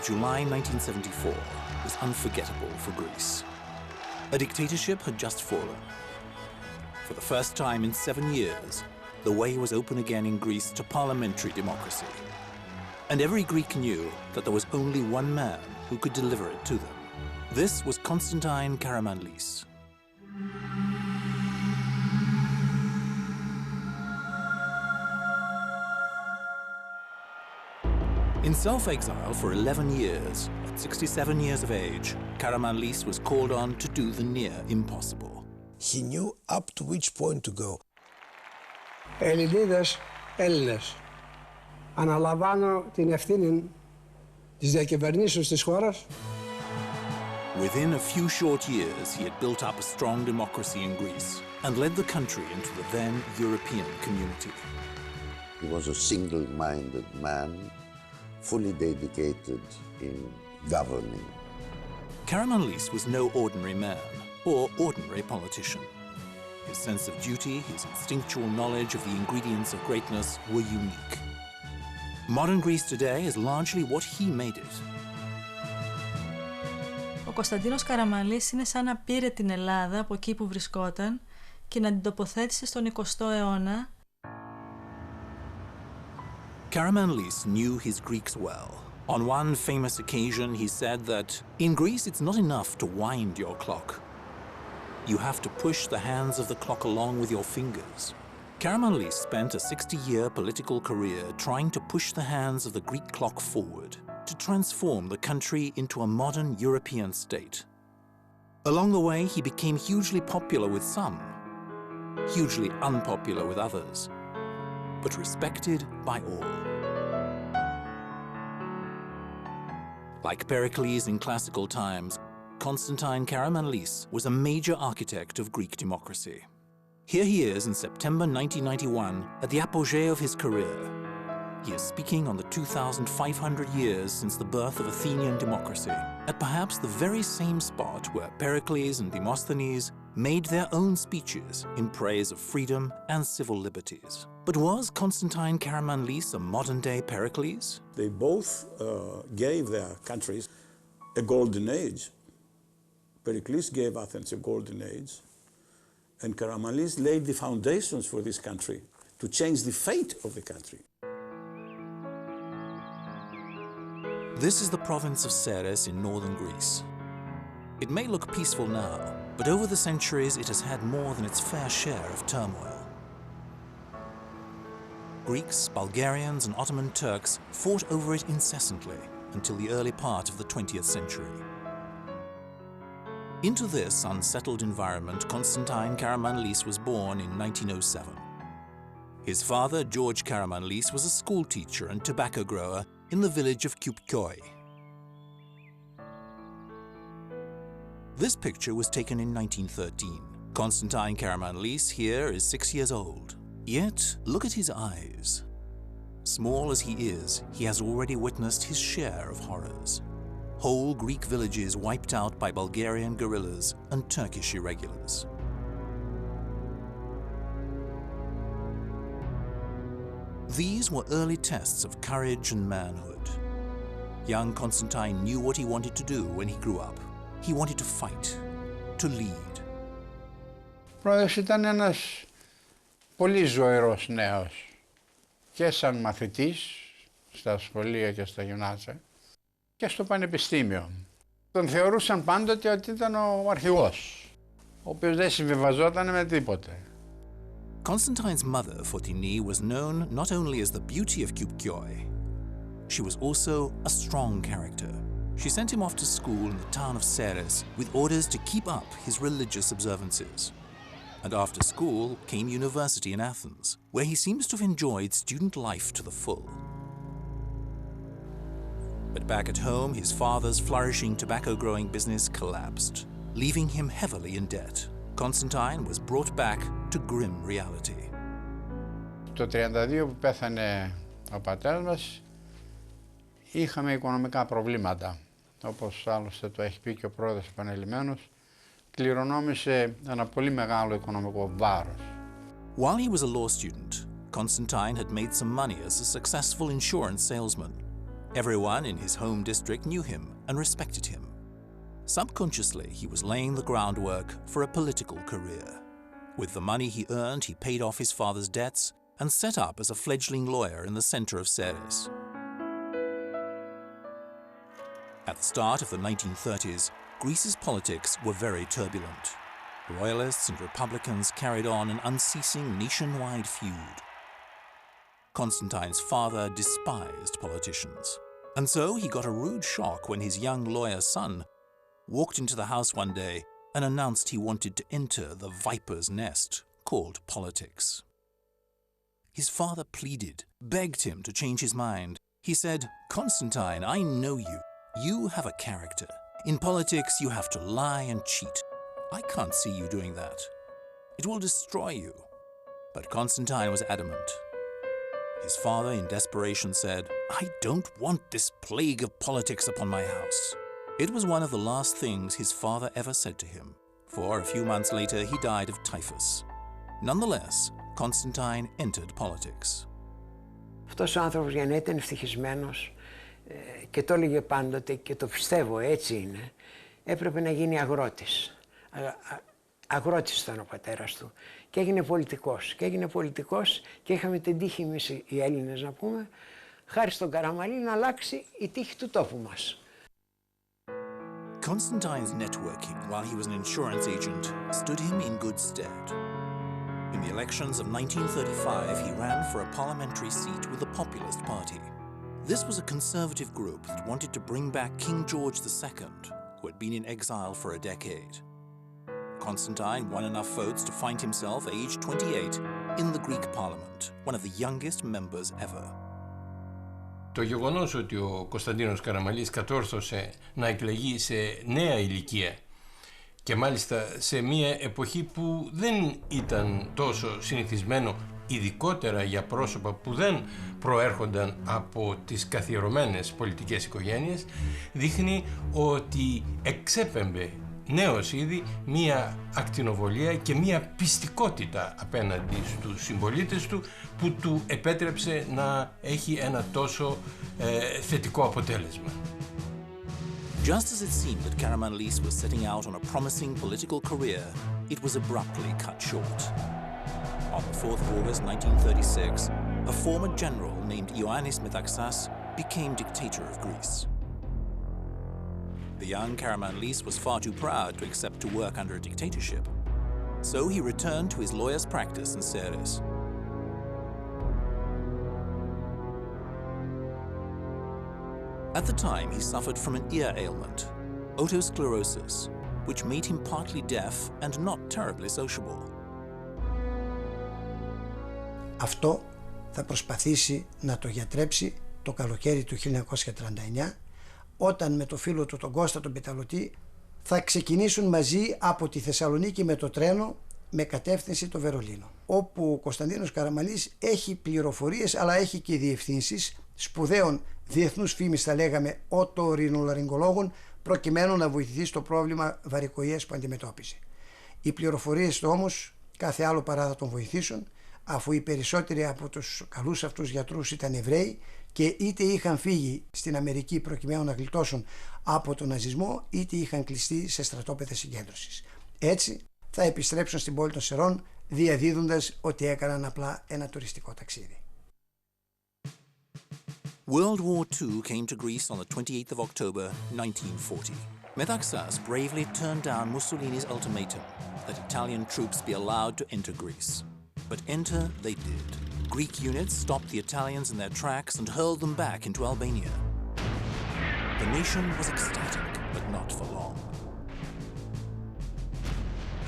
July 1974 was unforgettable for Greece. A dictatorship had just fallen. For the first time in 7 years, the way was open again in Greece to parliamentary democracy. And every Greek knew that there was only one man who could deliver it to them. This was Constantine Karamanlis. In self-exile for 11 years, at 67 years of age, Karamanlis was called on to do the near impossible. He knew up to which point to go. Ελληνίδες, Έλληνες, αναλαμβάνω την ευθύνη της διακυβερνήσεως της χώρας. Within a few short years, he had built up a strong democracy in Greece and led the country into the then European community. He was a single-minded man, fully dedicated in governing. Karamanlis was no ordinary man or ordinary politician. His sense of duty, his instinctual knowledge of the ingredients of greatness were unique. Modern Greece today is largely what he made it. Ο Κωνσταντίνος Καραμανλής είναι σαν να πήρε την Ελλάδα από εκεί που βρισκόταν και να την τοποθέτησε στον 20ο αιώνα. Karamanlis knew his Greeks well. On one famous occasion, he said that, "In Greece, it's not enough to wind your clock. You have to push the hands of the clock along with your fingers." Karamanlis spent a 60-year political career trying to push the hands of the Greek clock forward, to transform the country into a modern European state. Along the way, he became hugely popular with some, hugely unpopular with others, but respected by all. Like Pericles in classical times, Constantine Karamanlis was a major architect of Greek democracy. Here he is in September 1991 at the apogee of his career. He is speaking on the 2,500 years since the birth of Athenian democracy, at perhaps the very same spot where Pericles and Demosthenes made their own speeches in praise of freedom and civil liberties. But was Constantine Karamanlis a modern-day Pericles? They both gave their countries a golden age. Pericles gave Athens a golden age, and Karamanlis laid the foundations for this country to change the fate of the country. This is the province of Ceres in northern Greece. It may look peaceful now, but over the centuries it has had more than its fair share of turmoil. Greeks, Bulgarians and Ottoman Turks fought over it incessantly until the early part of the 20th century. Into this unsettled environment, Constantine Karamanlis was born in 1907. His father, George Karamanlis, was a school teacher and tobacco grower in the village of Kypkoi. This picture was taken in 1913. Constantine Karamanlis here is 6 years old. Yet, look at his eyes. Small as he is, he has already witnessed his share of horrors. Whole Greek villages wiped out by Bulgarian guerrillas and Turkish irregulars. These were early tests of courage and manhood. Young Constantine knew what he wanted to do when he grew up. He wanted to fight, to lead. Πρόεδρος ήταν ένας πολύ ζωηρός νέος και σαν μαθητής στα σχολεία και στα γυμνάσια και στο πανεπιστήμιο. Τον θεωρούσαν πάντοτε ότι ήταν ο αρχηγός, ο οποίος δεν συμβιβαζόταν με τίποτε. Constantine's mother, Fotini, was known not only as the beauty of Kypkoi, she was also a strong character. She sent him off to school in the town of Ceres with orders to keep up his religious observances. And after school came university in Athens, where he seems to have enjoyed student life to the full. But back at home, his father's flourishing tobacco-growing business collapsed, leaving him heavily in debt. Constantine was brought back to grim reality. Το 1932 που πέθανε ο πατέρας μας, είχαμε οικονομικά προβλήματα. Όπως άλλωστε το έχει πει και ο πρόεδρος επανειλημμένος, κληρονόμησε ένα πολύ μεγάλο οικονομικό βάρος. While he was a law student, Constantine had made some money as a successful insurance salesman. Everyone in his home district knew him and respected him. Subconsciously, he was laying the groundwork for a political career. With the money he earned, he paid off his father's debts and set up as a fledgling lawyer in the center of Ceres. At the start of the 1930s, Greece's politics were very turbulent. Royalists and Republicans carried on an unceasing nationwide feud. Constantine's father despised politicians, and so he got a rude shock when his young lawyer son walked into the house one day and announced he wanted to enter the viper's nest called politics. His father pleaded, begged him to change his mind. He said, "Constantine, I know you. You have a character. In politics, you have to lie and cheat. I can't see you doing that. It will destroy you." But Constantine was adamant. His father, in desperation, said, "I don't want this plague of politics upon my house." It was one of the last things his father ever said to him, for a few months later he died of typhus. Nonetheless, Constantine entered politics. Αυτός ο άνθρωπος, για να ήταν ευτυχισμένος, και το έλεγε πάντοτε και το πιστεύω, έτσι είναι, έπρεπε να γίνει αγρότης. Αγρότης ήταν ο πατέρας του και έγινε πολιτικός. Και έγινε πολιτικός και είχαμε την τύχη εμείς οι Έλληνες, να πούμε, χάρη στον Καραμανλή, να αλλάξει η τύχη του τόπου μας. Constantine's networking while he was an insurance agent stood him in good stead. In the elections of 1935, he ran for a parliamentary seat with the Populist Party. This was a conservative group that wanted to bring back King George II, who had been in exile for a decade. Constantine won enough votes to find himself, aged 28, in the Greek parliament, one of the youngest members ever. Το γεγονός ότι ο Κωνσταντίνος Καραμανλής κατόρθωσε να εκλεγεί σε νέα ηλικία και μάλιστα σε μια εποχή που δεν ήταν τόσο συνηθισμένο, ειδικότερα για πρόσωπα που δεν προέρχονταν από τις καθιερωμένες πολιτικές οικογένειες, δείχνει ότι εξέπεμπε νέος ήδη μία ακτινοβολία και μία πιστικότητα απέναντι στους συμπολίτες του που του επέτρεψε να έχει ένα τόσο θετικό αποτέλεσμα. Just as it seemed that Karamanlis was setting out on a promising political career, it was abruptly cut short. On the 4th of August 1936, a former general named Liani-Papandreou became dictator of Greece. The young Karamanlis was far too proud to accept to work under a dictatorship, so he returned to his lawyer's practice in Ceres. At the time, he suffered from an ear ailment, otosclerosis, which made him partly deaf and not terribly sociable. Αυτό θα προσπαθήσει να το γιατρέψει το καλοκαίρι του 1939, όταν με το φίλο του τον Κώστα τον Πιταλωτή θα ξεκινήσουν μαζί από τη Θεσσαλονίκη με το τρένο με κατεύθυνση το Βερολίνο, όπου ο Κωνσταντίνος Καραμανλής έχει πληροφορίες αλλά έχει και διευθύνσεις σπουδαίων διεθνούς φήμης, θα λέγαμε, οτορινολαριγκολόγων, προκειμένου να βοηθηθεί στο πρόβλημα βαρικοϊές που αντιμετώπιζε. Οι πληροφορίες του όμως κάθε άλλο παρά θα τον βοηθήσουν, αφού οι περισσότεροι από τους καλούς αυτούς γιατρούς ήταν Εβραίοι και είτε είχαν φύγει στην Αμερική προκειμένου να γλιτώσουν από τον ναζισμό, είτε είχαν κλειστεί σε στρατόπεδα συγκέντρωσης. Έτσι θα επιστρέψουν στην πόλη των Σερών, διαδίδοντας ότι έκαναν απλά ένα τουριστικό ταξίδι. World War II came to Greece on the 28th of October 1940. Metaxas bravely turned down Mussolini's ultimatum that Italian troops be allowed to enter Greece. But enter they did. Greek units stopped the Italians in their tracks and hurled them back into Albania. The nation was ecstatic, but not for long.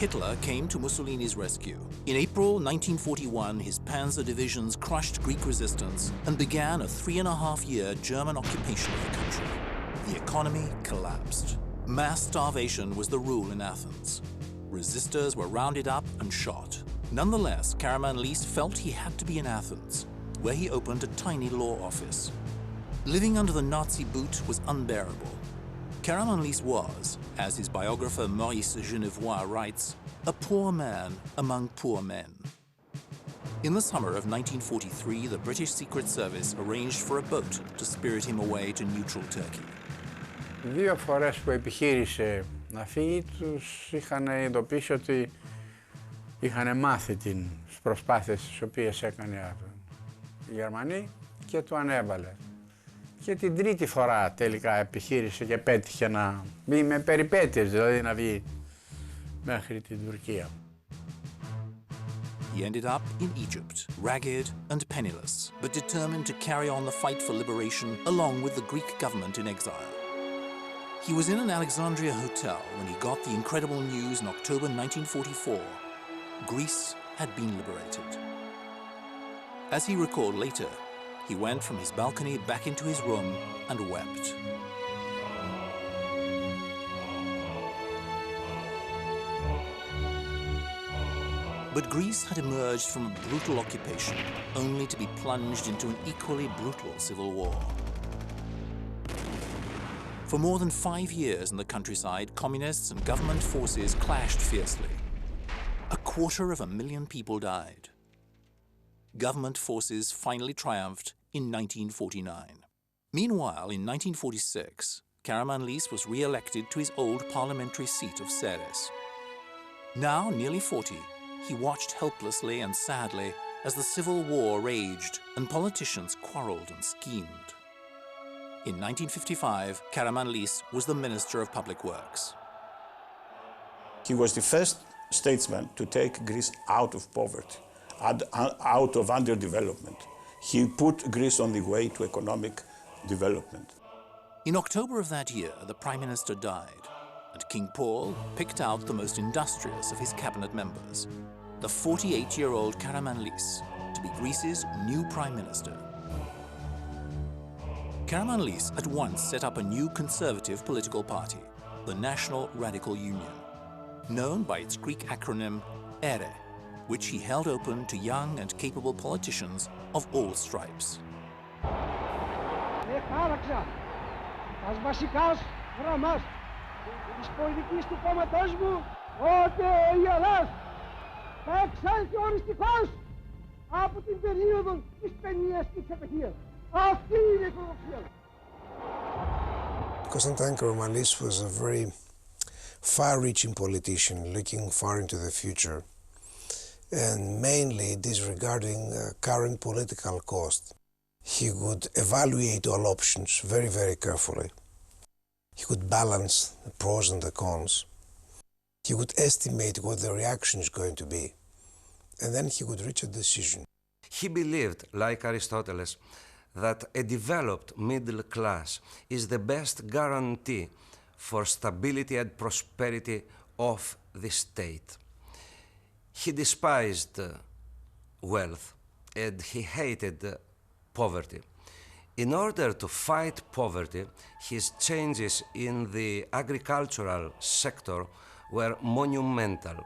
Hitler came to Mussolini's rescue. In April 1941, his panzer divisions crushed Greek resistance and began a 3.5-year German occupation of the country. The economy collapsed. Mass starvation was the rule in Athens. Resistors were rounded up and shot. Nonetheless, Karamanlis felt he had to be in Athens, where he opened a tiny law office. Living under the Nazi boot was unbearable. Karamanlis was, as his biographer Maurice Genevois writes, a poor man among poor men. In the summer of 1943, the British Secret Service arranged for a boat to spirit him away to neutral Turkey. 2 φορές που επιχείρησε να φύγει, τους είχαν ειδοποιήσει ότι είχαν μάθει τις προσπάθειες τις οποίες έκανε οι Γερμανοί και του ανέβαλε. Και την 3η φορά τελικά επιχείρησε και πέτυχε να βγει με περιπέτειες, δηλαδή να βγει μέχρι την Τουρκία. He ended up in Egypt, ragged and penniless, but determined to carry on the fight for liberation along with the Greek government in exile. He was in an Alexandria hotel when he got the incredible news in October 1944. Greece had been liberated. As he recalled later, he went from his balcony back into his room and wept. But Greece had emerged from a brutal occupation, only to be plunged into an equally brutal civil war. For more than 5 years in the countryside, communists and government forces clashed fiercely. 250,000 people died. Government forces finally triumphed in 1949. Meanwhile, in 1946, Karamanlis was re-elected to his old parliamentary seat of Ceres. Now, nearly 40, he watched helplessly and sadly as the civil war raged and politicians quarreled and schemed. In 1955, Karamanlis was the Minister of Public Works. He was the first statesman to take Greece out of poverty, out of underdevelopment. He put Greece on the way to economic development. In October of that year, the Prime Minister died, and King Paul picked out the most industrious of his cabinet members, the 48-year-old Karamanlis, to be Greece's new Prime Minister. Karamanlis at once set up a new conservative political party, the National Radical Union, known by its Greek acronym ERE, which he held open to young and capable politicians of all stripes. Constantine Karamanlis was a very far-reaching politician looking far into the future and mainly disregarding current political cost. He would evaluate all options very, very carefully. He could balance the pros and the cons. He would estimate what the reaction is going to be, and then he would reach a decision. He believed, like Aristotle, that a developed middle class is the best guarantee for stability and prosperity of the state. He despised wealth and he hated poverty. In order to fight poverty, his changes in the agricultural sector were monumental.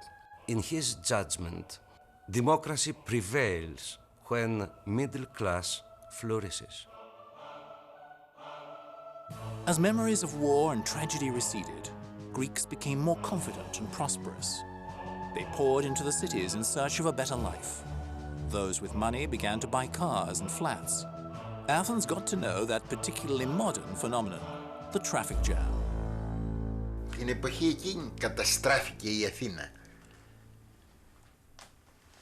In his judgment, democracy prevails when middle class flourishes. As memories of war and tragedy receded, Greeks became more confident and prosperous. They poured into the cities in search of a better life. Those with money began to buy cars and flats. Athens got to know that particularly modern phenomenon, the traffic jam. Την εποχή εκείνη καταστράφηκε η Αθήνα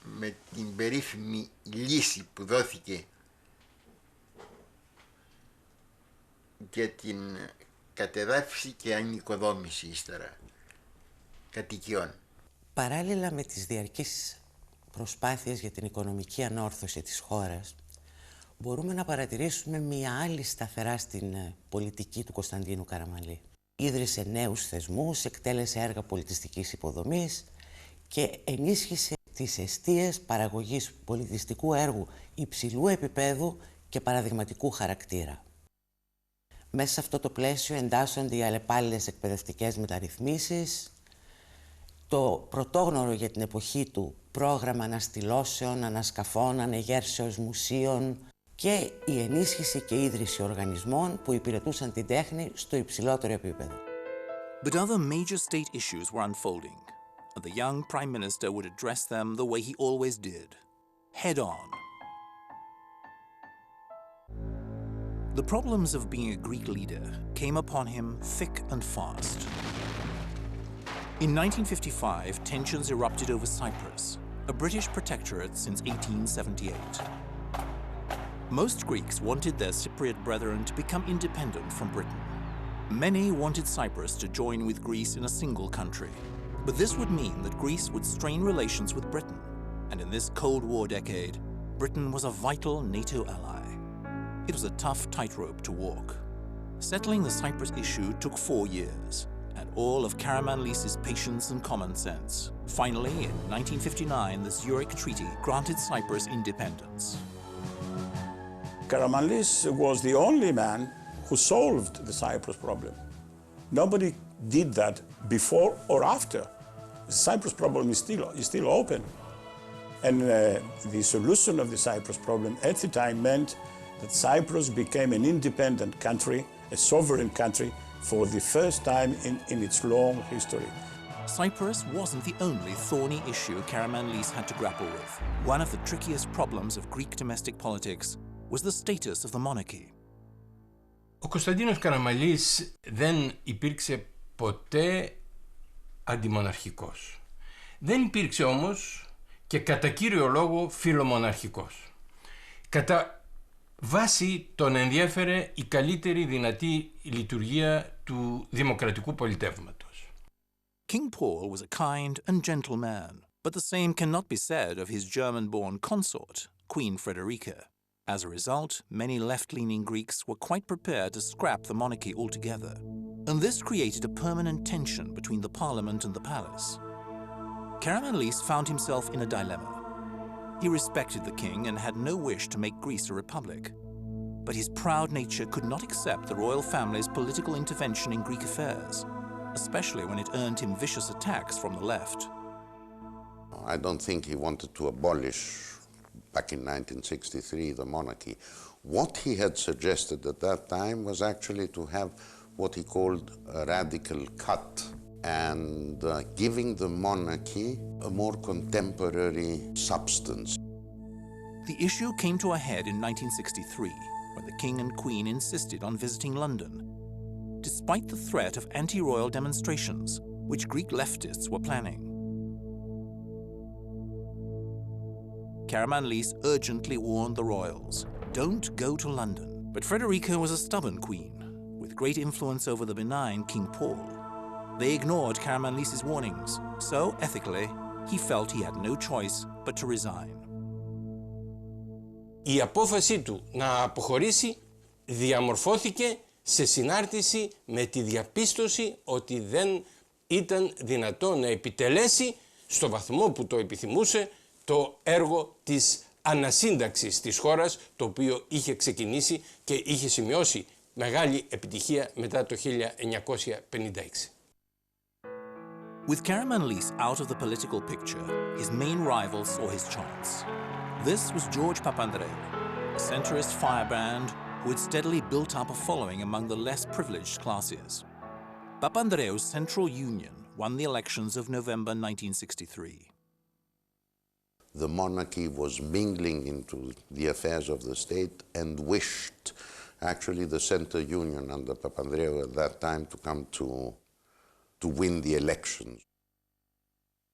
με την περίφημη λύση που δόθηκε για την κατεδάφιση και ανοικοδόμηση ύστερα κατοικιών. Παράλληλα με τις διαρκείς προσπάθειες για την οικονομική ανόρθωση της χώρας, μπορούμε να παρατηρήσουμε μία άλλη σταθερά στην πολιτική του Κωνσταντίνου Καραμανλή. Ίδρυσε νέους θεσμούς, εκτέλεσε έργα πολιτιστικής υποδομής και ενίσχυσε τις εστίες παραγωγής πολιτιστικού έργου υψηλού επίπεδου και παραδειγματικού χαρακτήρα. Μέσα σε αυτό το πλαίσιο εντάσσονται οι αλλεπάλληλες εκπαιδευτικές μεταρρυθμίσεις, το πρωτόγνωρο για την εποχή του πρόγραμμα αναστηλώσεων, ανασκαφών, ανεγέρσεως μουσείων και η ενίσχυση και ίδρυση οργανισμών που υπηρετούσαν την τέχνη στο υψηλότερο επίπεδο. But other major state issues were unfolding, and the young Prime Minister would address them the way he always did, head on. The problems of being a Greek leader came upon him thick and fast. In 1955, tensions erupted over Cyprus, a British protectorate since 1878. Most Greeks wanted their Cypriot brethren to become independent from Britain. Many wanted Cyprus to join with Greece in a single country, but this would mean that Greece would strain relations with Britain, and in this Cold War decade, Britain was a vital NATO ally. It was a tough tightrope to walk. Settling the Cyprus issue took 4 years, and all of Karamanlis' patience and common sense. Finally, in 1959, the Zurich Treaty granted Cyprus independence. Karamanlis was the only man who solved the Cyprus problem. Nobody did that before or after. The Cyprus problem is still open. And the solution of the Cyprus problem at the time meant that Cyprus became an independent country, a sovereign country, for the first time in its long history. Cyprus wasn't the only thorny issue Karamanlis had to grapple with. One of the trickiest problems of Greek domestic politics was the status of the monarchy. Ο Κωνσταντίνος Καραμανλής δεν υπήρξε ποτέ αντιμοναρχικός. Δεν υπήρξε όμως και κατά κύριο λόγο φιλομοναρχικός. Κατά βάση τον ενδιέφερε η καλύτερη δυνατή λειτουργία του δημοκρατικού πολιτεύματος. King Paul was a kind and gentle man, but the same cannot be said of his German-born consort, Queen Frederica. As a result, many left-leaning Greeks were quite prepared to scrap the monarchy altogether, and this created a permanent tension between the parliament and the palace. Karamanlis found himself in a dilemma. He respected the king and had no wish to make Greece a republic, but his proud nature could not accept the royal family's political intervention in Greek affairs, especially when it earned him vicious attacks from the left. I don't think he wanted to abolish, back in 1963, the monarchy. What he had suggested at that time was actually to have what he called a radical cut, and giving the monarchy a more contemporary substance. The issue came to a head in 1963, when the king and queen insisted on visiting London, despite the threat of anti-royal demonstrations, which Greek leftists were planning. Karamanlis urgently warned the royals, "Don't go to London." But Frederica was a stubborn queen, with great influence over the benign King Paul. They ignored Karamanlis' warnings, so, ethically, he felt he had no choice but to resign. Η απόφαση του να αποχωρήσει διαμορφώθηκε σε συνάρτηση με τη διαπίστωση ότι δεν ήταν δυνατό να επιτελέσει στο βαθμό που το επιθυμούσε το έργο της ανασύνταξης της χώρας, το οποίο είχε ξεκινήσει και είχε σημειώσει μεγάλη επιτυχία μετά το 1956. With Karamanlis out of the political picture, his main rival saw his chance. This was G.Papandreou, a centrist firebrand who had steadily built up a following among the less privileged classes. Papandreou's Central Union won the elections of November 1963. The monarchy was mingling into the affairs of the state and wished, actually, the Center Union under Papandreou at that time to come to win the elections.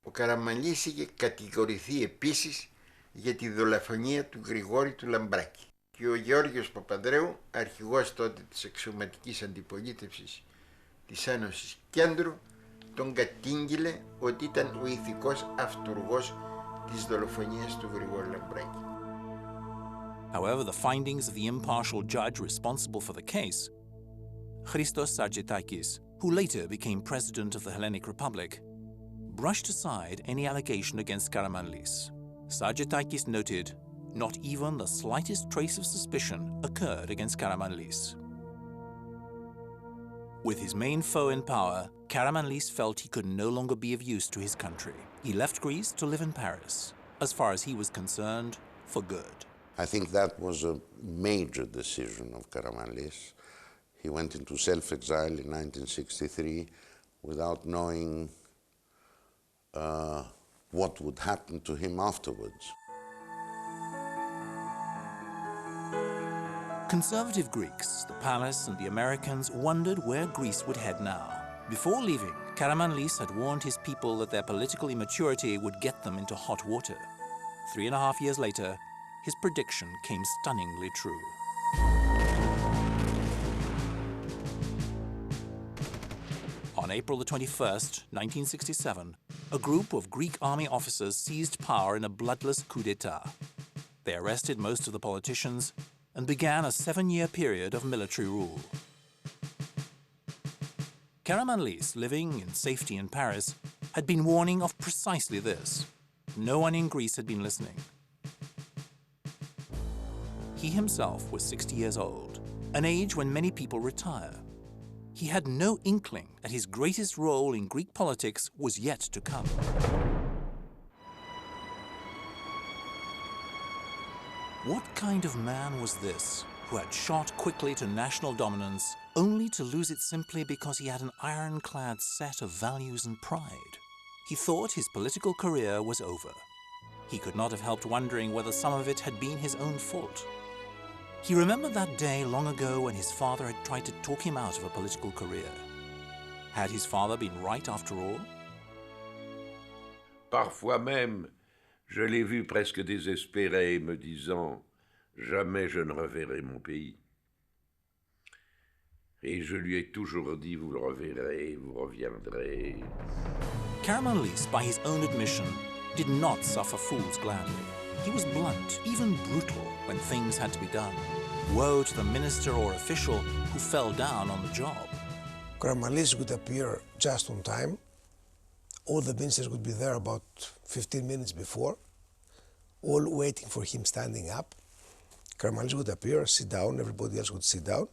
Ο Καραμανλής είχε κατηγορηθεί επίσης για τη δολοφονία του Γρηγόρη του Λαμπράκη και ο Γεώργιος Παπανδρέου, αρχηγός τότε της αξιωματικής αντιπολίτευσης της Ένωσης Κέντρου, τον κατήγγειλε ότι ήταν ο ηθικός αυτουργός της δολοφονίας του Γρηγόρη Λαμπράκη. However, the findings of the impartial judge responsible for the case, Christos Sargetakis, who later became president of the Hellenic Republic, brushed aside any allegation against Karamanlis. Sargetakis noted, not even the slightest trace of suspicion occurred against Karamanlis. With his main foe in power, Karamanlis felt he could no longer be of use to his country. He left Greece to live in Paris, as far as he was concerned, for good. I think that was a major decision of Karamanlis. He went into self-exile in 1963 without knowing what would happen to him afterwards. Conservative Greeks, the palace and the Americans wondered where Greece would head now. Before leaving, Karamanlis had warned his people that their political immaturity would get them into hot water. 3.5 years later, his prediction came stunningly true. On April the 21st, 1967, a group of Greek army officers seized power in a bloodless coup d'etat. They arrested most of the politicians and began a 7-year period of military rule. Karamanlis, living in safety in Paris, had been warning of precisely this. No one in Greece had been listening. He himself was 60 years old, an age when many people retire. He had no inkling that his greatest role in Greek politics was yet to come. What kind of man was this who had shot quickly to national dominance only to lose it simply because he had an ironclad set of values and pride? He thought his political career was over. He could not have helped wondering whether some of it had been his own fault. He remembered that day long ago when his father had tried to talk him out of a political career. Had his father been right after all? Parfois même, je l'ai vu presque désespéré, me disant « Jamais je ne reverrai mon pays ». Et je lui ai toujours dit « Vous le reverrez, vous reviendrez ». Karamanlis, by his own admission, did not suffer fools gladly. He was blunt, even brutal, when things had to be done. Woe to the minister or official who fell down on the job. Karamanlis would appear just on time. All the ministers would be there about 15 minutes before, all waiting for him standing up. Karamanlis would appear, sit down, everybody else would sit down,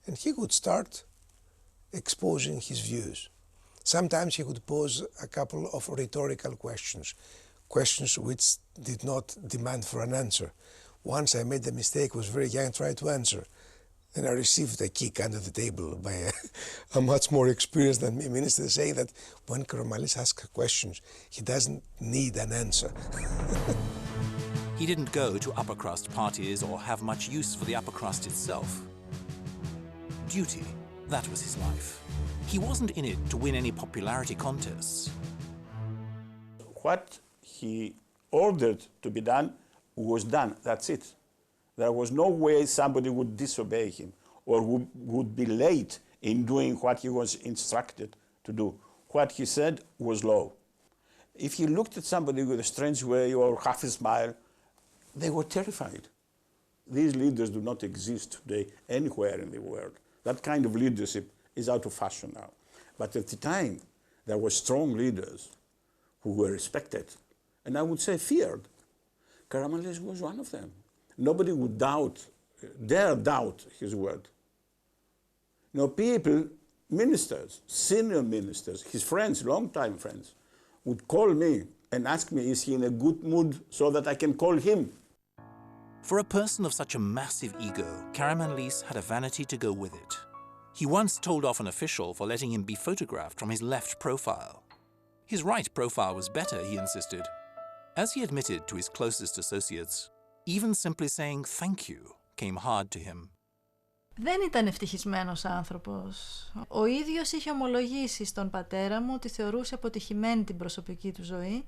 and he would start exposing his views. Sometimes he would pose a couple of rhetorical questions, questions which did not demand for an answer. Once I made the mistake, was very young, tried to answer. Then I received a kick under the table by a much more experienced than me minister, saying that when Karamanlis asks questions, he doesn't need an answer. He didn't go to upper crust parties or have much use for the upper crust itself. Duty, that was his life. He wasn't in it to win any popularity contests. What he ordered to be done was done, that's it. There was no way somebody would disobey him or would be late in doing what he was instructed to do. What he said was law. If he looked at somebody with a strange way or half a smile, they were terrified. These leaders do not exist today anywhere in the world. That kind of leadership is out of fashion now. But at the time, there were strong leaders who were respected, and I would say feared. Karamanlis was one of them. Nobody would dare doubt his word. You know, people, ministers, senior ministers, his friends, long-time friends, would call me and ask me, is he in a good mood so that I can call him? For a person of such a massive ego, Karamanlis had a vanity to go with it. He once told off an official for letting him be photographed from his left profile. His right profile was better, he insisted. As he admitted to his closest associates, even simply saying thank you came hard to him. Δεν ήταν ευτυχισμένος άνθρωπος. Ο ίδιος είχε ομολογήσει στον πατέρα μου ότι θεωρούσε αποτυχημένη την προσωπική του ζωή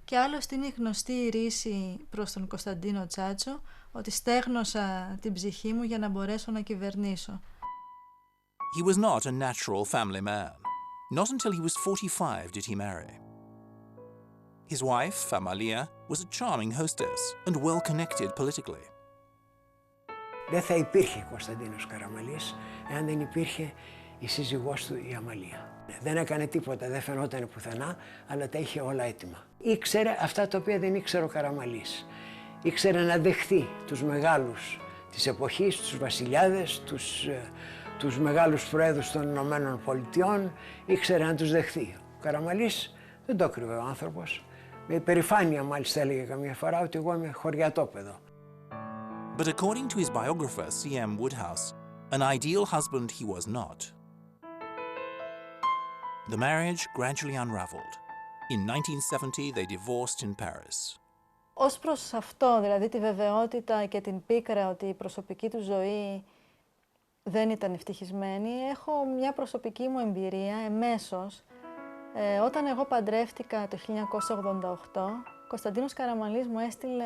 και άλλωστε είναι η γνωστή ρίση προς τον Κωνσταντίνο Τσάτσο ότι στέγνωσα την ψυχή μου για να μπορέσω να κυβερνήσω. He was not a natural family man. Not until he was 45 did he marry. His wife, Amalia, was a charming hostess and well-connected politically. Δεν θα υπήρχε Κωνσταντίνος Καραμανλής εάν δεν υπήρχε η σύζυγός του η Αμαλία. Δεν έκανε τίποτα, δεν φαινόταν πουθενά, αλλά τα είχε όλα έτοιμα. Ήξερε αυτά τα οποία δεν ήξερε ο Καραμανλής. Ήξερε να δεχθεί τους μεγάλους της εποχής, τους βασιλιάδες, τους μεγάλους προέδρους των Ηνωμένων Πολιτειών, ήξερε να τους δεχθεί. Ο Καραμανλής δεν το έκρυβε ο άνθρωπος. Με υπερηφάνεια μάλιστα έλεγε καμιά φορά ότι εγώ είμαι χωριατόπεδο. But according to his biographer, C.M. Woodhouse, an ideal husband he was not. The marriage gradually unraveled. In 1970, they divorced in Paris. Ως προς αυτό, δηλαδή τη βεβαιότητα και την πίκρα ότι η προσωπική του ζωή δεν ήταν ευτυχισμένη, έχω μια προσωπική μου εμπειρία εμέσως. Όταν εγώ παντρεύτηκα το 1988, Κωνσταντίνος Καραμανλής μου έστειλε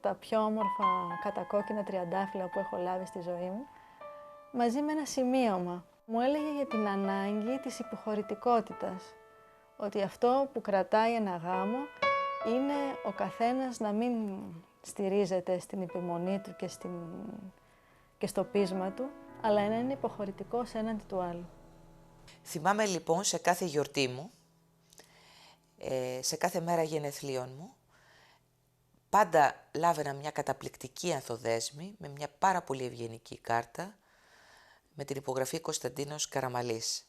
τα πιο όμορφα κατακόκκινα τριαντάφυλλα που έχω λάβει στη ζωή μου, μαζί με ένα σημείωμα. Μου έλεγε για την ανάγκη της υποχωρητικότητας, ότι αυτό που κρατάει ένα γάμο είναι ο καθένας να μην στηρίζεται στην επιμονή του και στο πείσμα του, αλλά να είναι υποχωρητικός έναντι του άλλου. Θυμάμαι λοιπόν σε κάθε γιορτή μου, σε κάθε μέρα γενεθλίων μου, πάντα λάβαινα μια καταπληκτική ανθοδέσμη με μια πάρα πολύ ευγενική κάρτα με την υπογραφή Κωνσταντίνος Καραμανλής.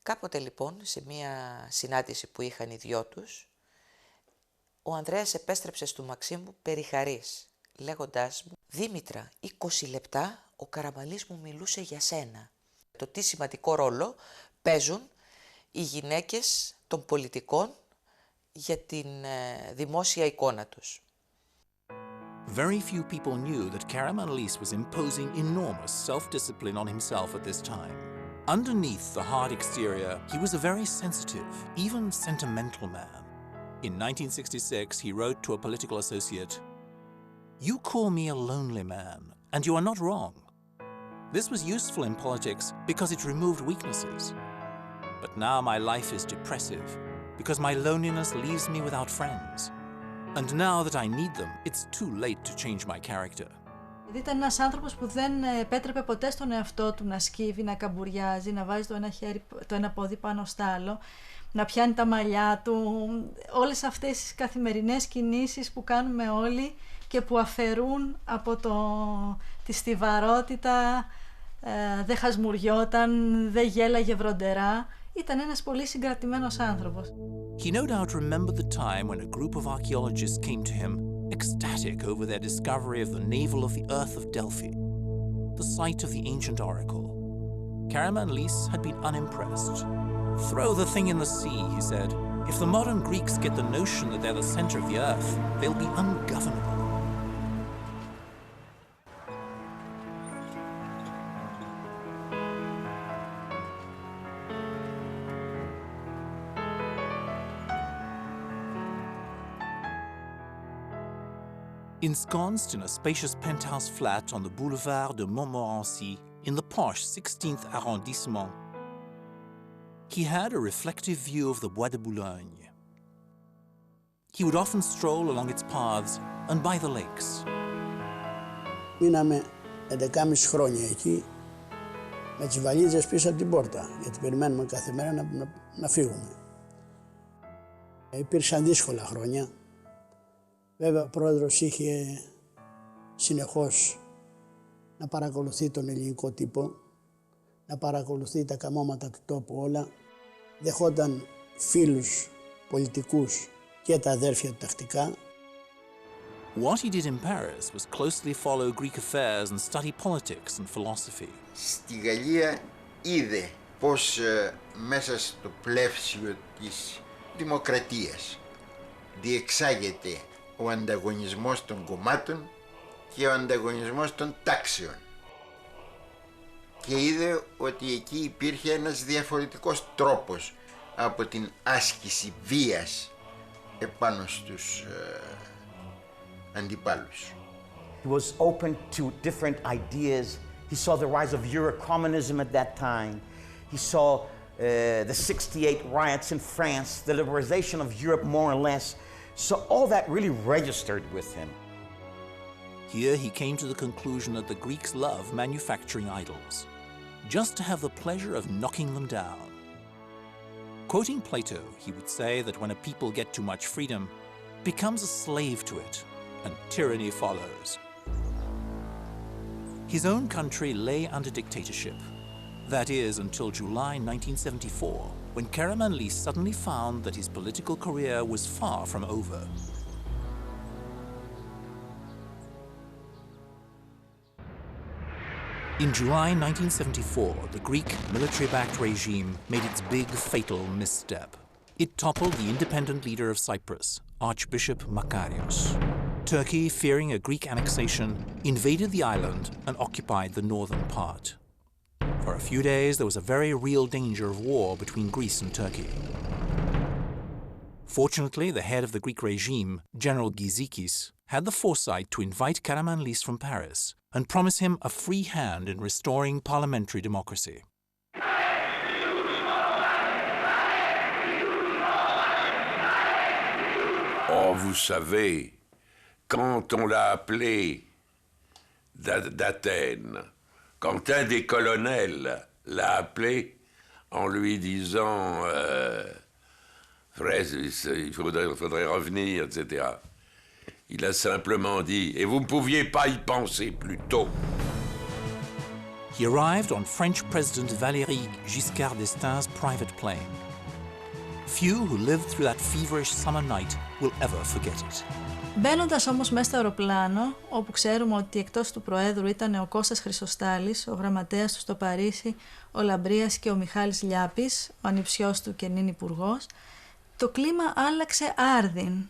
Κάποτε λοιπόν, σε μια συνάντηση που είχαν οι δυο τους, ο Ανδρέας επέστρεψε στο Μαξίμου περιχαρής, λέγοντάς μου «Δήμητρα, 20 λεπτά ο Καραμανλής μου μιλούσε για σένα». Το τι σημαντικό ρόλο παίζουν οι γυναίκες των πολιτικών για την δημόσια εικόνα τους. Very few people knew that Karamanlis was imposing enormous self-discipline on himself at this time. Underneath the hard exterior, he was a very sensitive, even sentimental man. In 1966, he wrote to a political associate, "You call me a lonely man, and you are not wrong. This was useful in politics because it removed weaknesses. But now my life is depressive because my loneliness leaves me without friends. And now that I need them, it's too late to change my character." Ήταν ένας άνθρωπος που δεν επέτρεπε ποτέ στον εαυτό του να σκύβει, να καμπουριάζει, να βάζει το ένα πόδι πάνω στο άλλο, να πιάνει τα μαλλιά του, όλες αυτές τις καθημερινές κινήσεις που κάνουμε όλοι και που αφαιρούν από τη στιβαρότητα, δεν χασμουριόταν, δεν γέλαγε βροντερά. Ήταν ένας πολύ συγκρατημένος άνθρωπος. He no doubt remembered the time when a group of archaeologists came to him, ecstatic over their discovery of the navel of the earth of Delphi, the site of the ancient oracle. Karamanlis had been unimpressed. "Throw the thing in the sea," he said. "If the modern Greeks get the notion that they're the center of the earth, they'll be ungovernable." Ensconced in a spacious penthouse flat on the boulevard de Montmorency in the posh 16th arrondissement, he had a reflective view of the Bois de Boulogne. He would often stroll along its paths and by the lakes. Μείναμε 11,5 χρόνια εκεί με τις βαλίτσες πίσω από την πόρτα, γιατί περιμένουμε κάθε μέρα να φύγουμε. Υπήρξαν δύσκολα χρόνια. Βέβαια, ο πρόεδρος είχε συνεχώς να παρακολουθεί τον ελληνικό τύπο, να παρακολουθεί τα καμώματα του τόπου όλα. Δεχόταν φίλους πολιτικούς και τα αδέρφια του τακτικά. What he did in Paris was closely follow Greek affairs and study politics and philosophy. Στη Γαλλία είδε πως μέσα στο πλαίσιο της δημοκρατίας διεξάγεται ο ανταγωνισμός των κομμάτων και ο ανταγωνισμός των τάξεων. Και είδε ότι εκεί υπήρχε ένας διαφορετικός τρόπος από την άσκηση βίας επάνω στους αντιπάλους. He was open to different ideas. He saw the rise of Eurocommunism at that time. He saw the 68 riots in France, the liberalization of Europe more or less. So all that really registered with him. Here he came to the conclusion that the Greeks love manufacturing idols, just to have the pleasure of knocking them down. Quoting Plato, he would say that when a people get too much freedom, it becomes a slave to it, and tyranny follows. His own country lay under dictatorship. That is, until July 1974, when Karamanlis suddenly found that his political career was far from over. In July 1974, the Greek military-backed regime made its big, fatal misstep. It toppled the independent leader of Cyprus, Archbishop Makarios. Turkey, fearing a Greek annexation, invaded the island and occupied the northern part. For a few days, there was a very real danger of war between Greece and Turkey. Fortunately, the head of the Greek regime, General Gizikis, had the foresight to invite Karamanlis from Paris and promise him a free hand in restoring parliamentary democracy. Oh, vous savez, quand on l'a appelé d'Athènes, quand un des colonels l'a appelé en lui disant il faudrait revenir, etc. Il a simplement dit « Et vous ne pouviez pas y penser plus tôt ». He arrived on French President Valéry Giscard d'Estaing's private plane. Few who lived through that feverish summer night will ever forget it. Μπαίνοντας όμως μέσα στο αεροπλάνο, όπου ξέρουμε ότι εκτός του Προέδρου ήταν ο Κώστας Χρυσοστάλης, ο γραμματέας του στο Παρίσι, ο Λαμπρίας και ο Μιχάλης Λιάπης, ο ανιψιός του και νυν υπουργός, το κλίμα άλλαξε άρδιν.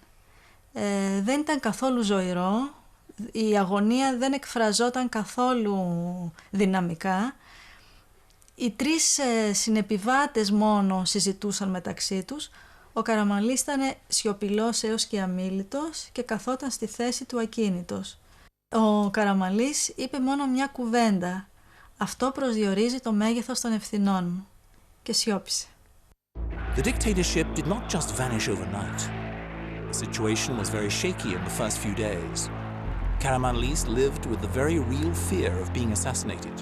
Δεν ήταν καθόλου ζωηρό, η αγωνία δεν εκφραζόταν καθόλου δυναμικά. Οι τρεις συνεπιβάτες μόνο συζητούσαν μεταξύ τους. Ο Καραμανλής ήταν σιωπηλός έως και αμίλητος και καθόταν στη θέση του ακίνητος. Ο Καραμανλής είπε μόνο μια κουβέντα. Αυτό προσδιορίζει το μέγεθος των ευθυνών μου. Και σιώπησε. The dictatorship did not just vanish overnight. The situation was very shaky in the first few days. Karamanlis lived with the very real fear of being assassinated.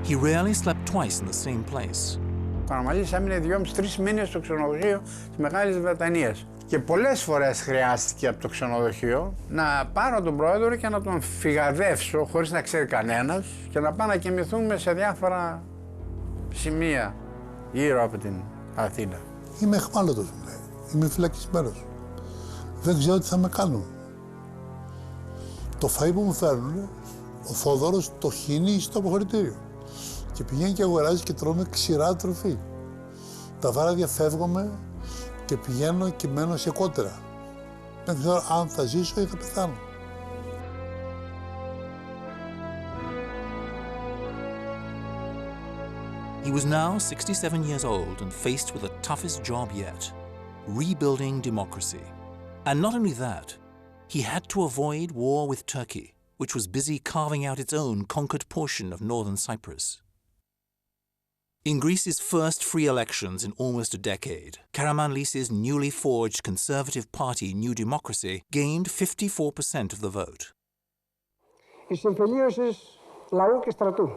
He rarely slept twice in the same place. Ο Καραμανλής έμεινε 2,5-3 μήνες στο ξενοδοχείο της Μεγάλης Βρετανίας. Και πολλές φορές χρειάστηκε από το ξενοδοχείο να πάρω τον πρόεδρο και να τον φυγαδεύσω χωρίς να ξέρει κανένας και να πάμε να κοιμηθούμε σε διάφορα σημεία γύρω από την Αθήνα. Είμαι εχμάλωτος, μου λέει. Είμαι φυλακισμένος. Δεν ξέρω τι θα με κάνουν. Το φαΐ που μου φέρνουν, ο Θόδωρος το χύνει στο αποχωρητήριο. Και πηγαίνει και αγοράζει και τρώμε ξηρά τροφή. Τα βράδια φεύγομαι και πηγαίνω και μένω σε κότερα. Δεν ξέρω αν θα ζήσω ή θα πεθάνω. He was now 67 years old and faced with the toughest job yet, rebuilding democracy. And not only that, he had to avoid war with Turkey, which was busy carving out its own conquered portion of northern Cyprus. In Greece's first free elections in almost a decade, Karamanlis's newly forged Conservative Party New Democracy gained 54% of the vote. Οι συμφιλίωσεις λαού και στρατού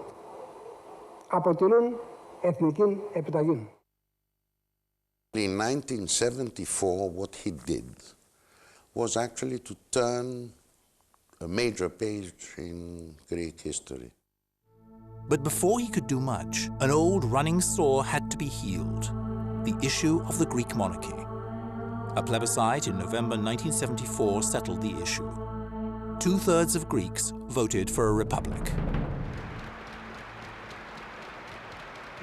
αποτελούν εθνική επιταγή. In 1974, what he did was actually to turn a major page in Greek history. But before he could do much, an old running sore had to be healed, the issue of the Greek monarchy. A plebiscite in November 1974 settled the issue. 2/3 of Greeks voted for a republic.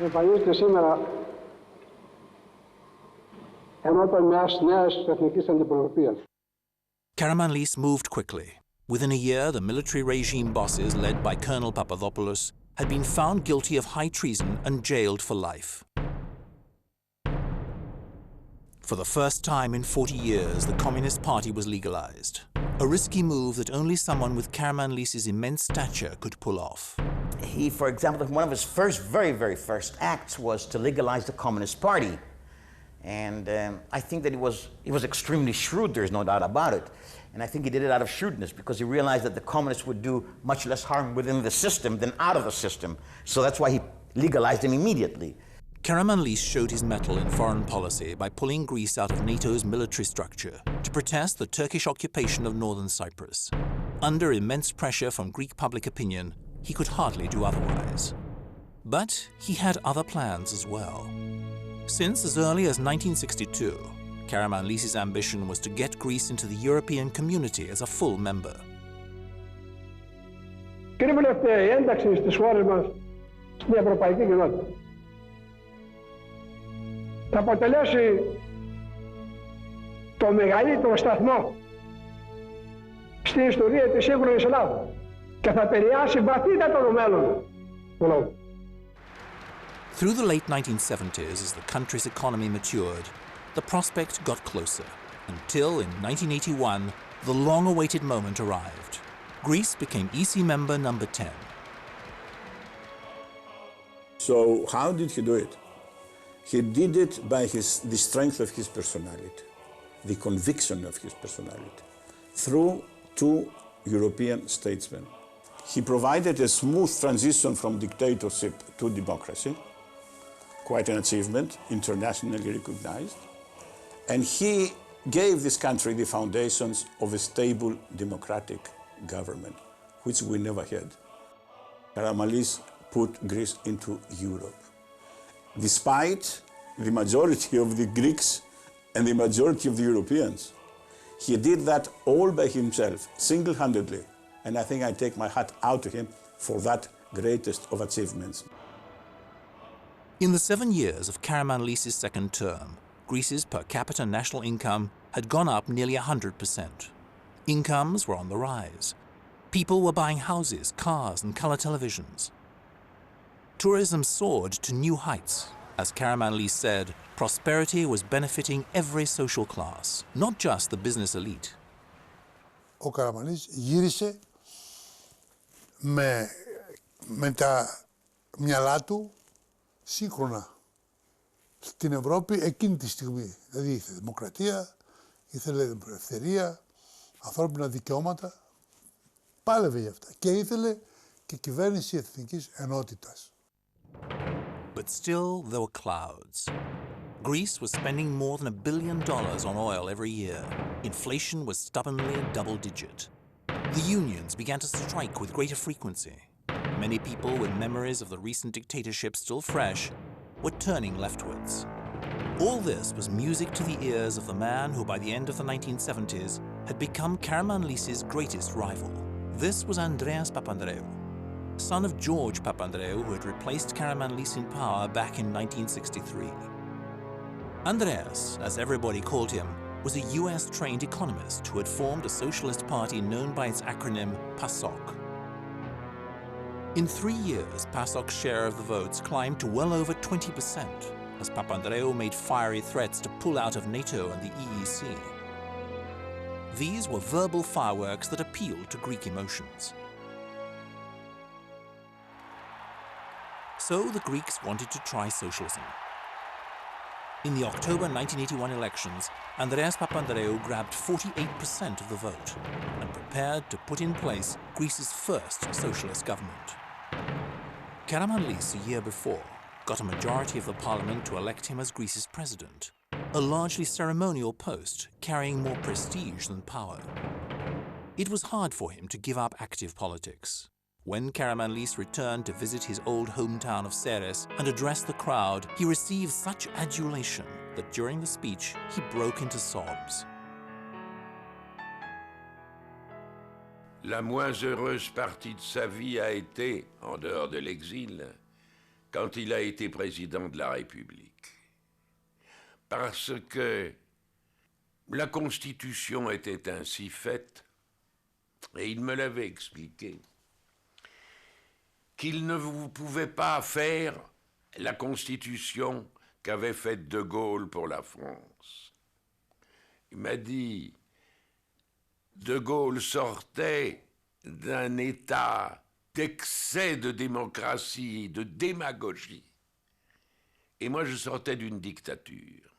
Εμφανίζεται σήμερα ενώπιον μιας νέας εθνικής αντιπροσωπείας. Karamanlis moved quickly. Within a year, the military regime bosses, led by Colonel Papadopoulos, had been found guilty of high treason and jailed for life. For the first time in 40 years, the Communist Party was legalized, a risky move that only someone with Karamanlis's immense stature could pull off. He, for example, one of his very first acts was to legalize the Communist Party. And I think that he was extremely shrewd, there's no doubt about it. And I think he did it out of shrewdness because he realized that the communists would do much less harm within the system than out of the system. So that's why he legalized them immediately. Karamanlis showed his mettle in foreign policy by pulling Greece out of NATO's military structure to protest the Turkish occupation of northern Cyprus. Under immense pressure from Greek public opinion, he could hardly do otherwise. But he had other plans as well. Since as early as 1962, Karamanlis's ambition was to get Greece into the European community as a full member. Κύριε Βουλευτέ, η ένταξη στις χώρες μας στην Ευρωπαϊκή Κοινότητα θα αποτελέσει το μεγαλύτερο σταθμό στην ιστορία της σύγχρονης Ελλάδας και θα επηρεάσει βαθύτατα το μέλλον του λαού. Through the late 1970s, as the country's economy matured, the prospect got closer, until in 1981, the long-awaited moment arrived. Greece became EC member number 10. So how did he do it? He did it by the strength of his personality, the conviction of his personality, through two European statesmen. He provided a smooth transition from dictatorship to democracy, quite an achievement, internationally recognized, and he gave this country the foundations of a stable democratic government, which we never had. Karamanlis put Greece into Europe. Despite the majority of the Greeks and the majority of the Europeans, he did that all by himself, single-handedly, and I think I take my hat out to him for that greatest of achievements. In the 7 years of Karamanlis' second term, Greece's per capita national income had gone up nearly 100%. Incomes were on the rise. People were buying houses, cars, and color televisions. Tourism soared to new heights. As Karamanlis said, prosperity was benefiting every social class, not just the business elite. Ο Καραμανλής γύρισε με τα μυαλά του σύγχρονα στην Ευρώπη εκείνη τη στιγμή. Δηλαδή ήθελε δημοκρατία, ήθελε ελευθερία, ανθρώπινα δικαιώματα, πάλευε για αυτά και ήθελε και κυβέρνηση εθνικής ενότητας. But still, there were clouds. Greece was spending more than $1 billion on oil every year. Inflation was stubbornly double-digit. The unions began to strike with greater frequency. Many people with memories of the recent dictatorship still fresh were turning leftwards. All this was music to the ears of the man who, by the end of the 1970s, had become Karamanlis' greatest rival. This was Liani-Papandreou, son of George Papandreou, who had replaced Karamanlis in power back in 1963. Andreas, as everybody called him, was a US-trained economist who had formed a socialist party known by its acronym PASOK. In 3 years, PASOK's share of the votes climbed to well over 20%, as Papandreou made fiery threats to pull out of NATO and the EEC. These were verbal fireworks that appealed to Greek emotions. So the Greeks wanted to try socialism. In the October 1981 elections, Liani-Papandreou grabbed 48% of the vote and prepared to put in place Greece's first socialist government. Karamanlis, a year before, got a majority of the parliament to elect him as Greece's president, a largely ceremonial post carrying more prestige than power. It was hard for him to give up active politics. When Karamanlis returned to visit his old hometown of Ceres and address the crowd, he received such adulation that during the speech he broke into sobs. La moins heureuse partie de sa vie a été, en dehors de l'exil, quand il a été président de la République. Parce que la Constitution était ainsi faite, et il me l'avait expliqué, qu'il ne pouvait pas faire la Constitution qu'avait faite De Gaulle pour la France. Il m'a dit, De Gaulle sortait d'un état d'excès de démocratie, de démagogie. Et moi, je sortais d'une dictature.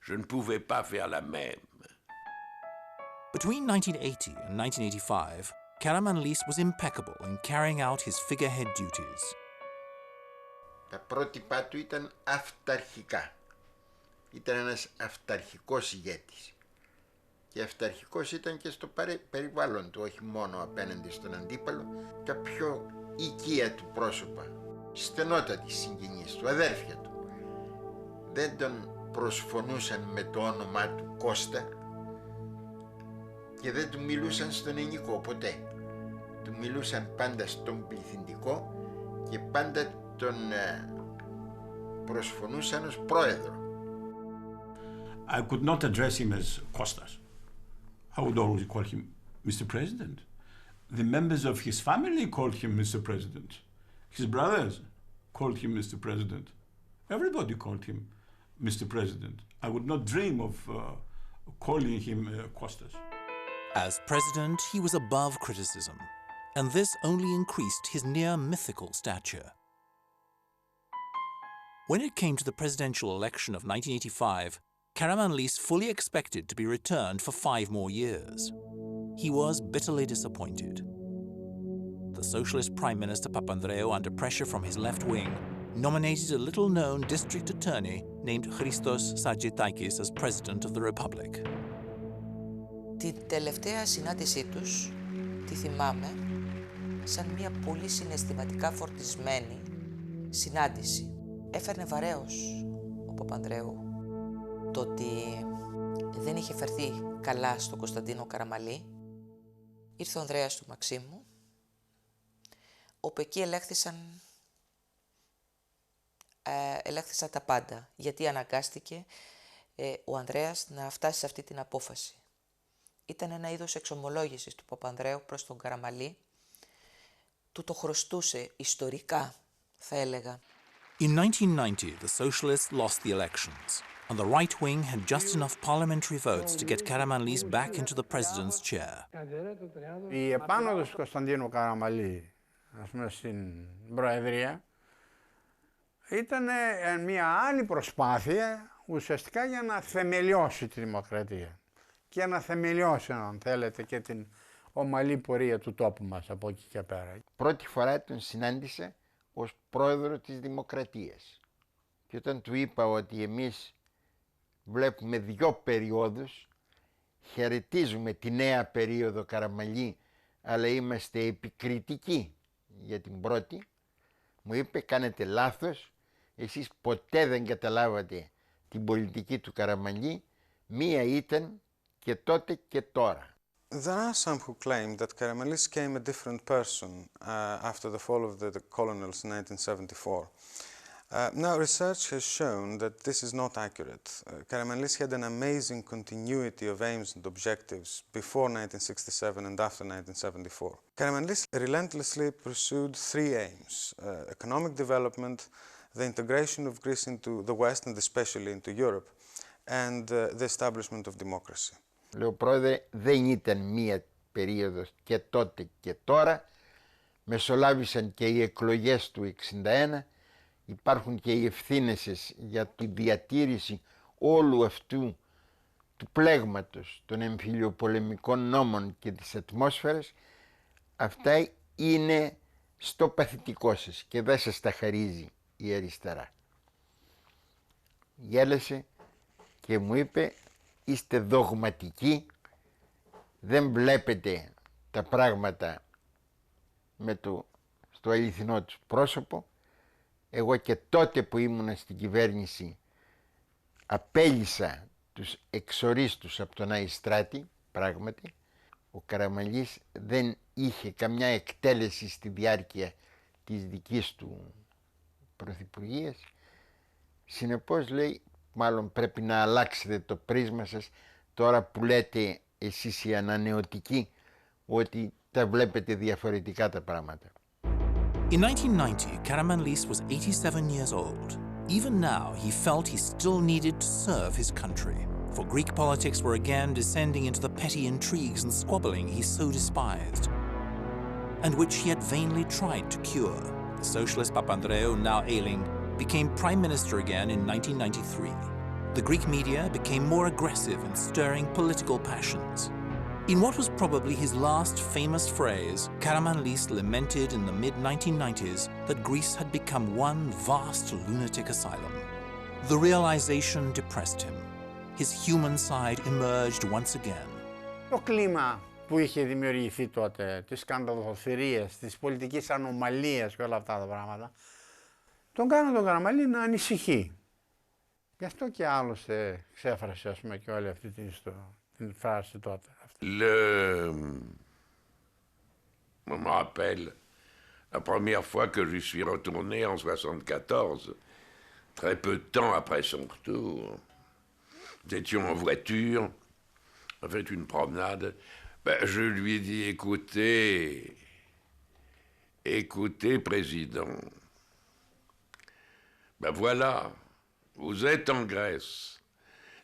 Je ne pouvais pas faire la même. Between 1980 and 1985, Karamanlis was impeccable in carrying out his figurehead duties. Τα πρότυπά του ήταν αυταρχικά. Ήταν ένας αυταρχικός ηγέτης. Και αυταρχικός ήταν και στο περιβάλλον του, όχι μόνο απέναντι στον αντίπαλο, τα πιο οικία του πρόσωπα, στενότατοι συγγενείς του, αδέρφια του. Δεν τον προσφωνούσαν με το όνομά του Κώστα και δεν του μιλούσαν στον ενικό ποτέ. Του μιλούσαν πάντα στον πληθυντικό και πάντα τον προσφωνούσαν ως πρόεδρο. I could not address him as Kostas. I would always call him Mr. President. The members of his family called him Mr. President. His brothers called him Mr. President. Everybody called him Mr. President. I would not dream of calling him Kostas. As president, he was above criticism, and this only increased his near-mythical stature. When it came to the presidential election of 1985, Karamanlis fully expected to be returned for 5 more years. He was bitterly disappointed. The socialist Prime Minister Papandreou, under pressure from his left wing, nominated a little-known district attorney named Christos Sargetakis as president of the Republic. Την τελευταία συνάντησή τους τη θυμάμαι σαν μια πολύ συναισθηματικά φορτισμένη συνάντηση. Έφερνε βαρέως ο Παπανδρέου το ότι δεν είχε φερθεί καλά στον Κωνσταντίνο Καραμανλή. Ήρθε ο Ανδρέας του Μαξίμου, όπου εκεί ελέγχθησαν τα πάντα, γιατί αναγκάστηκε ο Ανδρέας να φτάσει σε αυτή την απόφαση. Ήταν ένα είδος εξομολόγησης του Παπανδρέου προς τον Καραμανλή. Του το χρωστούσε ιστορικά, θα έλεγα. In 1990, the socialists lost the elections, and the right wing had just enough parliamentary votes to get Karamanlis back into the president's chair. Η επάνωδος του Κωνσταντίνου Καραμανλή, ας πούμε, στην Προεδρία, ήταν μια άλλη προσπάθεια ουσιαστικά για να θεμελιώσει τη δημοκρατία και να θεμελιώσει, αν θέλετε, και την ομαλή πορεία του τόπου μας από εκεί και πέρα. Πρώτη φορά τον συνάντησα ως πρόεδρο της Δημοκρατίας. Και όταν του είπα ότι εμείς βλέπουμε 2 περιόδους, χαιρετίζουμε τη νέα περίοδο Καραμανλή, αλλά είμαστε επικριτικοί για την πρώτη, μου είπε κάνετε λάθος, εσείς ποτέ δεν καταλάβατε την πολιτική του Καραμανλή, μία ήταν και τότε και τώρα. There are some who claim that Karamanlis became a different person after the fall of the colonials in 1974. Now, research has shown that this is not accurate. Karamanlis had an amazing continuity of aims and objectives before 1967 and after 1974. Karamanlis relentlessly pursued 3 aims: economic development, the integration of Greece into the West and especially into Europe, and the establishment of democracy. Λέω, πρόεδρε, δεν ήταν μία περίοδος και τότε και τώρα. Μεσολάβησαν και οι εκλογές του 1961. Υπάρχουν και οι ευθύνες για τη διατήρηση όλου αυτού του πλέγματος των εμφυλιοπολεμικών νόμων και της ατμόσφαιρας. Αυτά είναι στο παθητικό σας και δεν σας τα χαρίζει η αριστερά. Γέλασε και μου είπε, είστε δογματικοί, δεν βλέπετε τα πράγματα στο αληθινό τους πρόσωπο. Εγώ και τότε που ήμουνα στην κυβέρνηση απέλυσα τους εξορίστους από τον Αϊστράτη, πράγματι. Ο Καραμανλής δεν είχε καμιά εκτέλεση στη διάρκεια της δικής του πρωθυπουργίας. Συνεπώς, λέει, μάλλον πρέπει να αλλάξετε το πρίσμα σας τώρα που λέτε εσείς οι ανανεωτικοί ότι τα βλέπετε διαφορετικά τα πράγματα. In 1990, Karamanlis was 87 years old. Even now, he felt he still needed to serve his country, for Greek politics were again descending into the petty intrigues and squabbling he so despised, and which he had vainly tried to cure. The socialist Papandreou, now ailing, became prime minister again in 1993. The Greek media became more aggressive in stirring political passions. In what was probably his last famous phrase, Karamanlis lamented in the mid-1990s that Greece had become one vast lunatic asylum. The realization depressed him. His human side emerged once again. Το κλίμα που είχε δημιουργηθεί τότε, τις σκανδαλοθυρίες, τις πολιτικές ανομαλίες και όλα αυτά τα πράγματα, τον κάνουν τον Καραμανλή να ανησυχεί. Γι' αυτό και άλλωστε ξέφρασε, ας πούμε, και όλη αυτή την φράση τότε. On me rappelle la première fois que je suis retourné en 1974, très peu de temps après son retour. Nous étions en voiture, on a fait une promenade. Ben, je lui ai dit, écoutez, président, ben voilà, vous êtes en Grèce.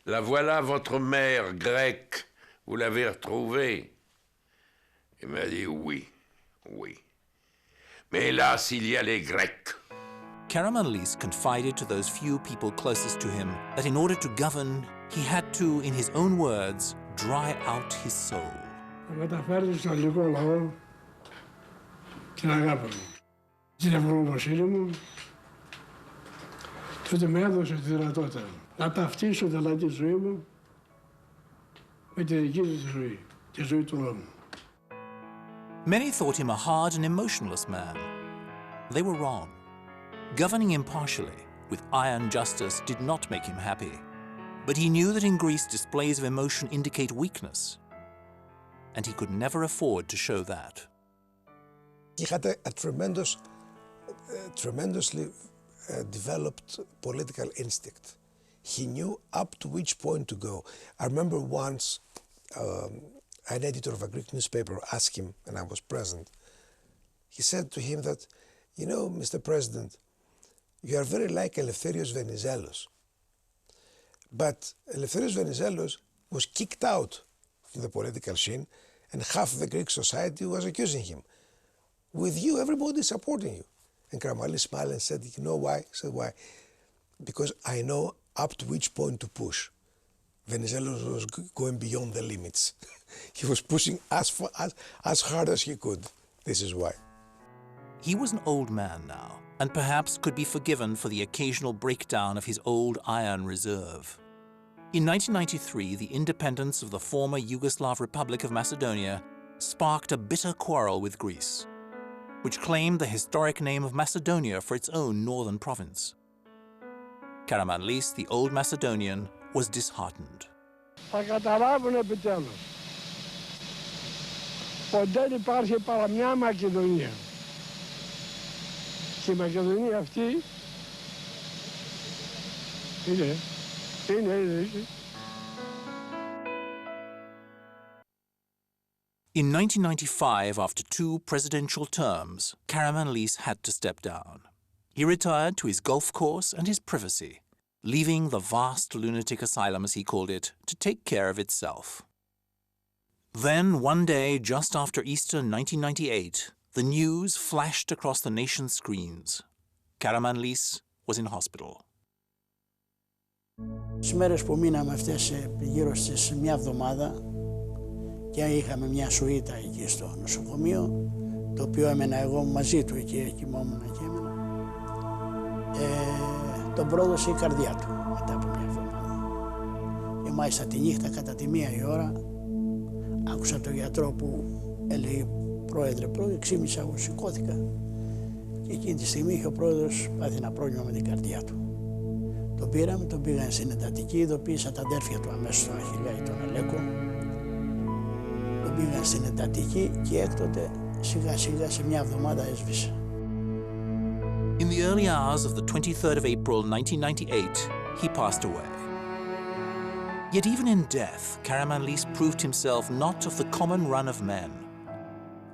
La voilà votre mère grecque, vous l'avez retrouvée. Il m'a dit oui. Mais hélas, il y a les Grecs. Karamanlis confided to those few people closest to him that in order to govern, he had to, in his own words, dry out his soul. Να μεταφέρω στον ελληνικό λαό την αγάπη μου, την ευγνωμοσύνη μου, τότε με έδωσε τη δυνατότητα να ταυτίσω δηλαδή τη ζωή μου με τη δική του τη ζωή, τη ζωή του λαού μου. Many thought him a hard and emotionless man. They were wrong. Governing impartially, with iron justice, did not make him happy. But he knew that in Greece displays of emotion indicate weakness, and he could never afford to show that. He had a tremendously developed political instinct. He knew up to which point to go. I remember once an editor of a Greek newspaper asked him, and I was present, he said to him that, you know, Mr. President, you are very like Eleftherios Venizelos. But Eleftherios Venizelos was kicked out from the political scene, and half the Greek society was accusing him. With you, everybody is supporting you. And Karamanlis smiled and said, you know why? He said, why? Because I know up to which point to push. Venizelos was going beyond the limits. He was pushing as hard as he could. This is why. He was an old man now, and perhaps could be forgiven for the occasional breakdown of his old iron reserve. In 1993, the independence of the former Yugoslav Republic of Macedonia sparked a bitter quarrel with Greece, which claimed the historic name of Macedonia for its own northern province. Karamanlis, the old Macedonian, was disheartened. Θα καταλάβουν επιτέλους. Ποτέ δεν υπάρχει παρά μια Μακεδονία. Και η Μακεδονία αυτή είναι. In 1995, after 2 presidential terms, Karamanlis had to step down. He retired to his golf course and his privacy, leaving the vast lunatic asylum, as he called it, to take care of itself. Then, one day, just after Easter 1998, the news flashed across the nation's screens. Karamanlis was in hospital. Τις μέρες που μείναμε αυτές γύρω στις μια εβδομάδα και είχαμε μια σουίτα εκεί στο νοσοκομείο, το οποίο έμενα εγώ μαζί του εκεί, κοιμόμουν και έμενα. Τον πρόδωσε η καρδιά του μετά από μια εβδομάδα. Και μάλιστα τη νύχτα κατά τη 1 η ώρα άκουσα τον γιατρό που έλεγε «Πρόεδρε, ξύπνησα, εγώ σηκώθηκα». Και εκείνη τη στιγμή είχε ο πρόεδρος πάθει ένα πρόβλημα με την καρδιά του. Τον πήραμε, τον πήγαν στην εντατική, ειδοποίησα τα αδέρφια του αμέσως τον Αχιλλέα ή τον Αλέκο. Τον πήγαν στην εντατική και έκτοτε σιγά σιγά σε μια εβδομάδα έσβησε. In the early hours of the 23rd of April 1998, he passed away. Yet even in death, Karamanlis proved himself not of the common run of men.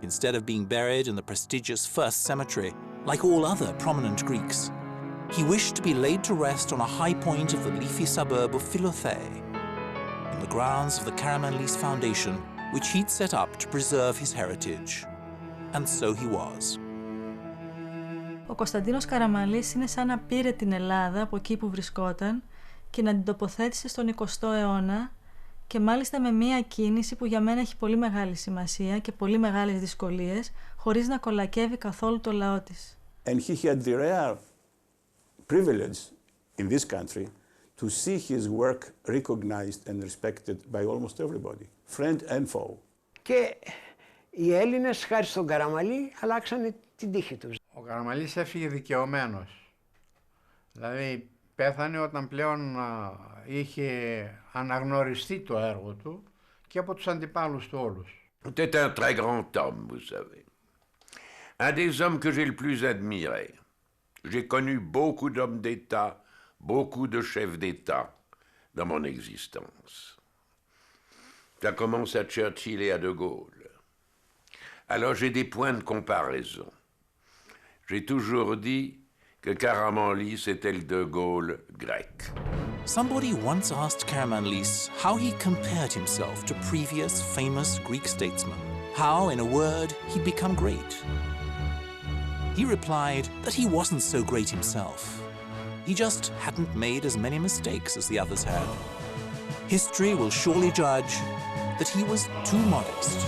Instead of being buried in the prestigious First Cemetery, like all other prominent Greeks, he wished to be laid to rest on a high point of the leafy suburb of Philothei, in the grounds of the Karamanlis Foundation, which he'd set up to preserve his heritage. And so he was. Ο Κωνσταντίνος Καραμανλής είναι σαν να πήρε την Ελλάδα από εκεί που βρισκόταν και να την τοποθέτησε στον 20ο αιώνα και μάλιστα με μία κίνηση που για μένα έχει πολύ μεγάλη σημασία και πολύ μεγάλες δυσκολίες, χωρίς να κολακεύει καθόλου το λαό της. And he had the rare privilege in this country to see his work recognized and respected by almost everybody, friend and foe. Και οι Έλληνες, χάρη στον Καραμανλή, αλλάξανε την τύχη τους. Ο Καραμανλής έφυγε δικαιωμένος. Δηλαδή πέθανε όταν πλέον είχε αναγνωριστεί το έργο του και από τους αντιπάλους του όλους. C'était un très grand homme, vous savez. Un des hommes que j'ai le plus admiré. J'ai connu beaucoup d'hommes d'État, beaucoup de chefs d'État, dans mon existence. Ça commence à Churchill et à De Gaulle. Alors j'ai des points de comparaison. J'ai toujours dit que Karamanlis était le De Gaulle grec. Somebody once asked Karamanlis how he compared himself to previous famous Greek statesmen, how, in a word, he'd become great. He replied that he wasn't so great himself. He just hadn't made as many mistakes as the others had. History will surely judge that he was too modest.